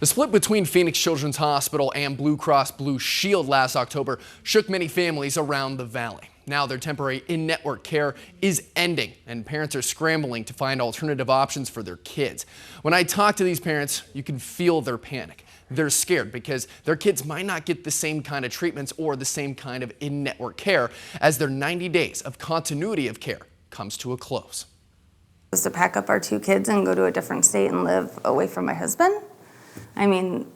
The split between Phoenix Children's Hospital and Blue Cross Blue Shield last October shook many families around the valley. Now their temporary in-network care is ending, and parents are scrambling to find alternative options for their kids. When I talk to these parents, you can feel their panic. They're scared because their kids might not get the same kind of treatments or the same kind of in-network care as their 90 days of continuity of care comes to a close. To pack up our 2 kids and go to a different state and live away from my husband? I mean,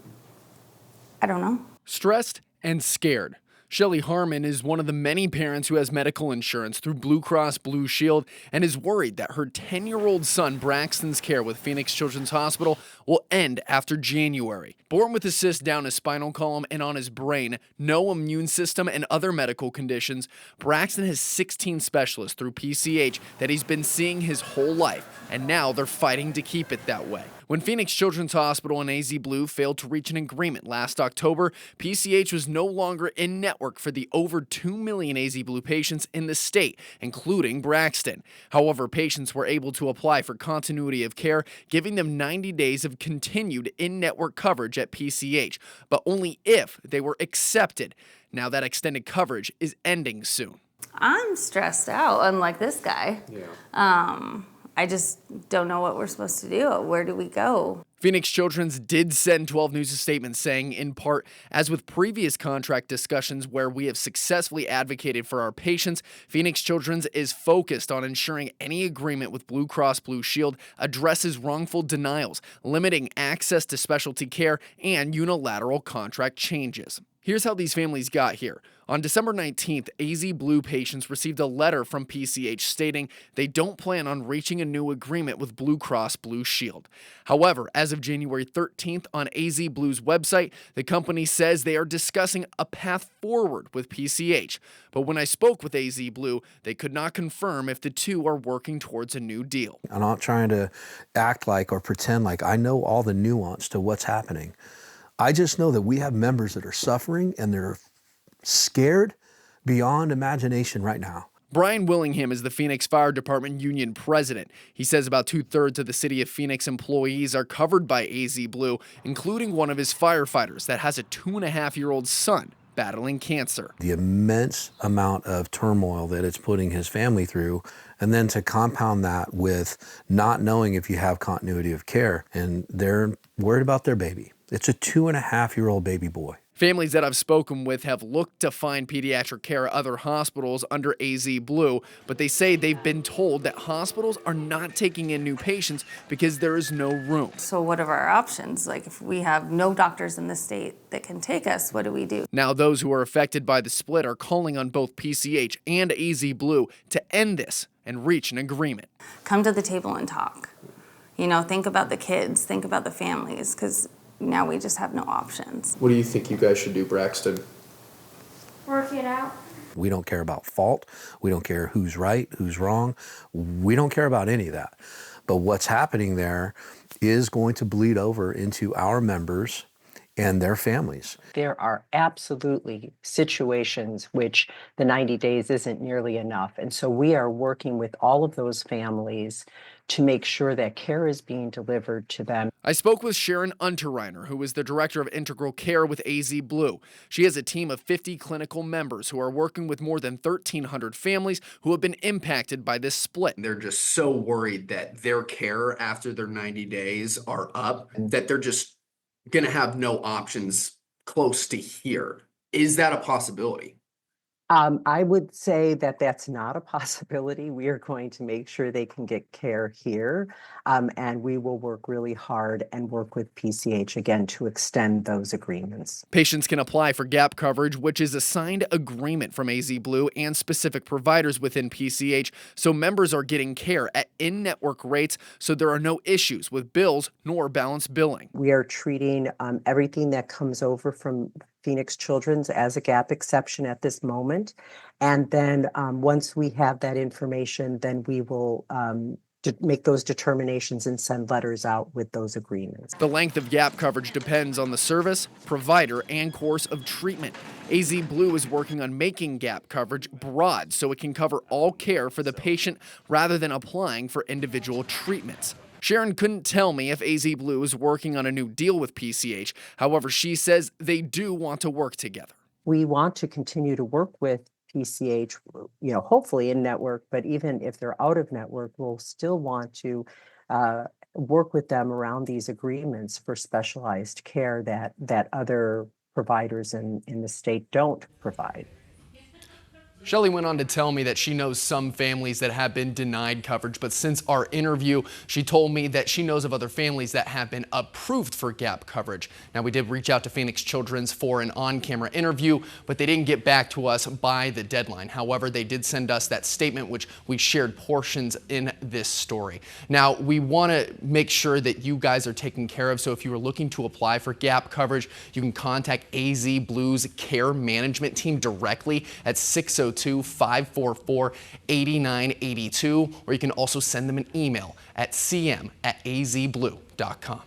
I don't know. Stressed and scared. Shelly Harmon is one of the many parents who has medical insurance through Blue Cross Blue Shield and is worried that her 10-year-old son Braxton's care with Phoenix Children's Hospital will end after January. Born with a cyst down his spinal column and on his brain, no immune system, and other medical conditions, Braxton has 16 specialists through PCH that he's been seeing his whole life, and now they're fighting to keep it that way. When Phoenix Children's Hospital and AZ Blue failed to reach an agreement last October, PCH was no longer in network for the over 2 million AZ Blue patients in the state, including Braxton. However, patients were able to apply for continuity of care, giving them 90 days of continued in-network coverage at PCH, but only if they were accepted. Now that extended coverage is ending soon. I'm stressed out, unlike this guy. I just don't know what we're supposed to do. Where do we go? Phoenix Children's did send 12 News a statement saying, in part, as with previous contract discussions where we have successfully advocated for our patients, Phoenix Children's is focused on ensuring any agreement with Blue Cross Blue Shield addresses wrongful denials, limiting access to specialty care, and unilateral contract changes. Here's how these families got here. On December 19th, AZ Blue patients received a letter from PCH stating they don't plan on reaching a new agreement with Blue Cross Blue Shield. However, as of January 13th on AZ Blue's website, the company says they are discussing a path forward with PCH. But when I spoke with AZ Blue, they could not confirm if the two are working towards a new deal. I'm not trying to act like or pretend like I know all the nuance to what's happening. I just know that we have members that are suffering and they're scared beyond imagination right now. Brian Willingham is the Phoenix Fire Department Union president. He says about 2/3 of the city of Phoenix employees are covered by AZ Blue, including one of his firefighters that has a 2.5-year-old son battling cancer. The immense amount of turmoil that it's putting his family through, and then to compound that with not knowing if you have continuity of care, and they're worried about their baby. It's a 2.5-year-old baby boy. Families that I've spoken with have looked to find pediatric care at other hospitals under AZ Blue, but they say they've been told that hospitals are not taking in new patients because there is no room. So what are our options? Like, if we have no doctors in the state that can take us, what do we do? Now those who are affected by the split are calling on both PCH and AZ Blue to end this and reach an agreement. Come to the table and talk. You know, think about the kids, think about the families, because now we just have no options. What do you think you guys should do, Braxton? Work it out. We don't care about fault. We don't care who's right, who's wrong. We don't care about any of that. But what's happening there is going to bleed over into our members and their families. There are absolutely situations which the 90 days isn't nearly enough. And so we are working with all of those families to make sure that care is being delivered to them. I spoke with Sharon Unterreiner, who is the Director of Integral Care with AZ Blue. She has a team of 50 clinical members who are working with more than 1,300 families who have been impacted by this split. They're just so worried that their care after their 90 days are up, that they're just going to have no options close to here. Is that a possibility? I would say that that's not a possibility. We are going to make sure they can get care here, and we will work really hard and work with PCH again to extend those agreements. Patients can apply for gap coverage, which is a signed agreement from AZ Blue and specific providers within PCH, so members are getting care at in-network rates, so there are no issues with bills nor balance billing. We are treating everything that comes over from Phoenix Children's as a gap exception at this moment. And then once we have that information, then we will make those determinations and send letters out with those agreements. The length of gap coverage depends on the service, provider, and course of treatment. AZ Blue is working on making gap coverage broad so it can cover all care for the patient rather than applying for individual treatments. Sharon couldn't tell me if AZ Blue is working on a new deal with PCH. However, she says they do want to work together. We want to continue to work with PCH, hopefully in network, but even if they're out of network, we'll still want to work with them around these agreements for specialized care that other providers in the state don't provide. Shelley went on to tell me that she knows some families that have been denied coverage, but since our interview, she told me that she knows of other families that have been approved for gap coverage. Now, we did reach out to Phoenix Children's for an on-camera interview, but they didn't get back to us by the deadline. However, they did send us that statement, which we shared portions in this story. Now, we want to make sure that you guys are taken care of, so if you are looking to apply for gap coverage, you can contact AZ Blue's care management team directly at 602-544-8982, or you can also send them an email at cm@azblue.com.